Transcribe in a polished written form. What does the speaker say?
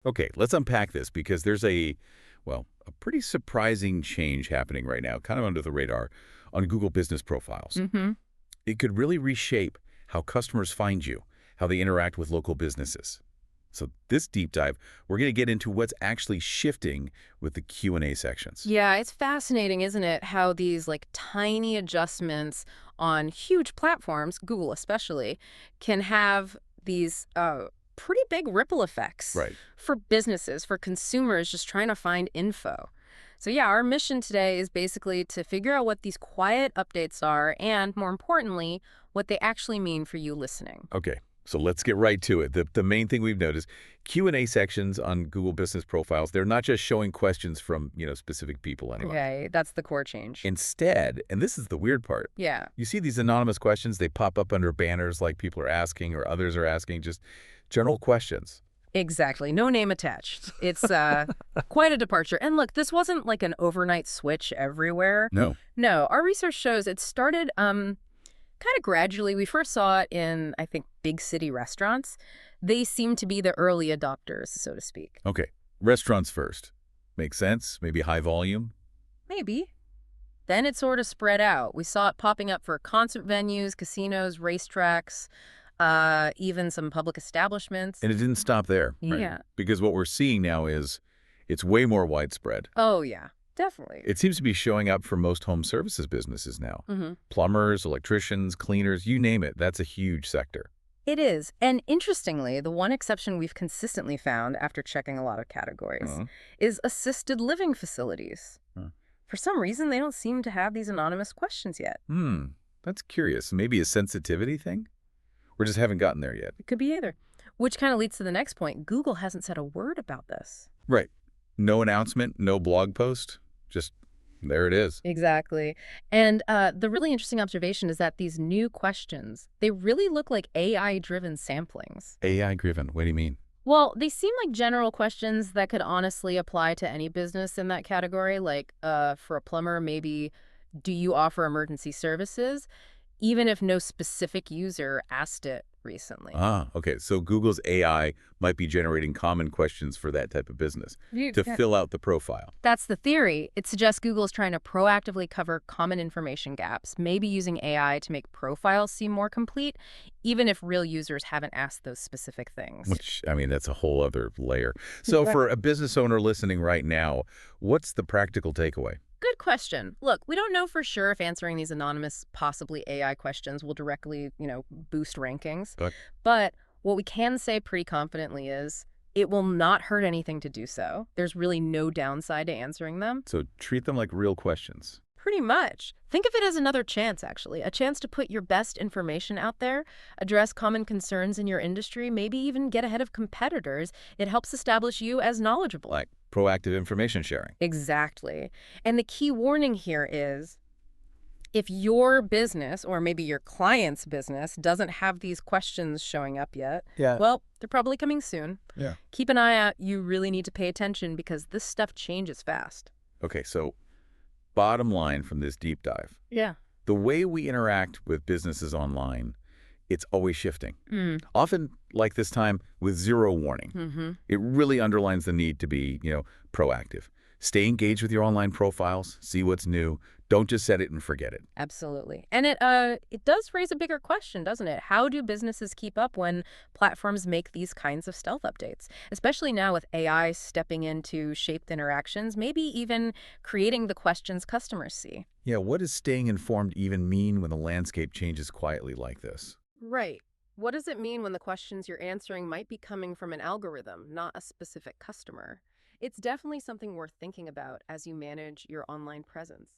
Okay, let's unpack this because there's a pretty surprising change happening right now, kind of under the radar, on Google Business Profiles. Mm-hmm. It could really reshape how customers find you, how they interact with local businesses. So this deep dive, we're going to get into what's actually shifting with the Q&A sections. Yeah, it's fascinating, isn't it, how these tiny adjustments on huge platforms, Google especially, can have these pretty big ripple effects Right. for businesses, for consumers just trying to find info. So yeah, our mission today is basically to figure out what these quiet updates are and, more importantly, what they actually mean for you listening. Okay, so let's get right to it. The main thing we've noticed, Q&A sections on Google Business Profiles, they're not just showing questions from, specific people anymore. Okay, that's the core change. Instead, and this is the weird part, Yeah. you see these anonymous questions, they pop up under banners like people are asking or others are asking, just general questions. Exactly. No name attached. It's quite a departure. And look, this wasn't like an overnight switch everywhere. No. No, our research shows it started kind of gradually. We first saw it in, I think, big city restaurants. They seem to be the early adopters, so to speak. Okay, restaurants first. Makes sense? Maybe high volume? Maybe. Then it sort of spread out. We saw it popping up for concert venues, casinos, racetracks, even some public establishments. And it didn't stop there, right? Yeah. Because what we're seeing now is it's way more widespread. Oh, yeah, definitely. It seems to be showing up for most home services businesses now. Mm-hmm. Plumbers, electricians, cleaners, you name it. That's a huge sector. It is. And interestingly, the one exception we've consistently found after checking a lot of categories is assisted living facilities. For some reason, they don't seem to have these anonymous questions yet. That's curious. Maybe a sensitivity thing? We just haven't gotten there yet. It could be either. Which kind of leads to the next point. Google hasn't said a word about this. Right. No announcement, no blog post, just there it is. Exactly. And the really interesting observation is that these new questions, they really look like AI-driven samplings. AI-driven, what do you mean? Well, they seem like general questions that could honestly apply to any business in that category. Like for a plumber, maybe, do you offer emergency services? Even if no specific user asked it recently. Okay. So Google's AI might be generating common questions for that type of business to fill out the profile. That's the theory. It suggests Google is trying to proactively cover common information gaps, maybe using AI to make profiles seem more complete, even if real users haven't asked those specific things. Which, I mean, that's a whole other layer. So for a business owner listening right now, what's the practical takeaway? Good question. Look, we don't know for sure if answering these anonymous, possibly AI questions will directly, boost rankings. But what we can say pretty confidently is it will not hurt anything to do so. There's really no downside to answering them. So treat them like real questions. Pretty much. Think of it as another chance, actually. A chance to put your best information out there, address common concerns in your industry, maybe even get ahead of competitors. It helps establish you as knowledgeable. Like proactive information sharing. Exactly. And the key warning here is if your business, or maybe your client's business, doesn't have these questions showing up yet, well, they're probably coming soon. Yeah. Keep an eye out. You really need to pay attention because this stuff changes fast. Okay, so bottom line from this deep dive. Yeah. The way we interact with businesses online, it's always shifting. Often, like this time, with zero warning. It really underlines the need to be, proactive. Stay engaged with your online profiles, see what's new. Don't just set it and forget it. Absolutely. And it does raise a bigger question, doesn't it? How do businesses keep up when platforms make these kinds of stealth updates? Especially now with AI stepping in to shape the interactions, maybe even creating the questions customers see. Yeah, what does staying informed even mean when the landscape changes quietly like this? Right. What does it mean when the questions you're answering might be coming from an algorithm, not a specific customer? It's definitely something worth thinking about as you manage your online presence.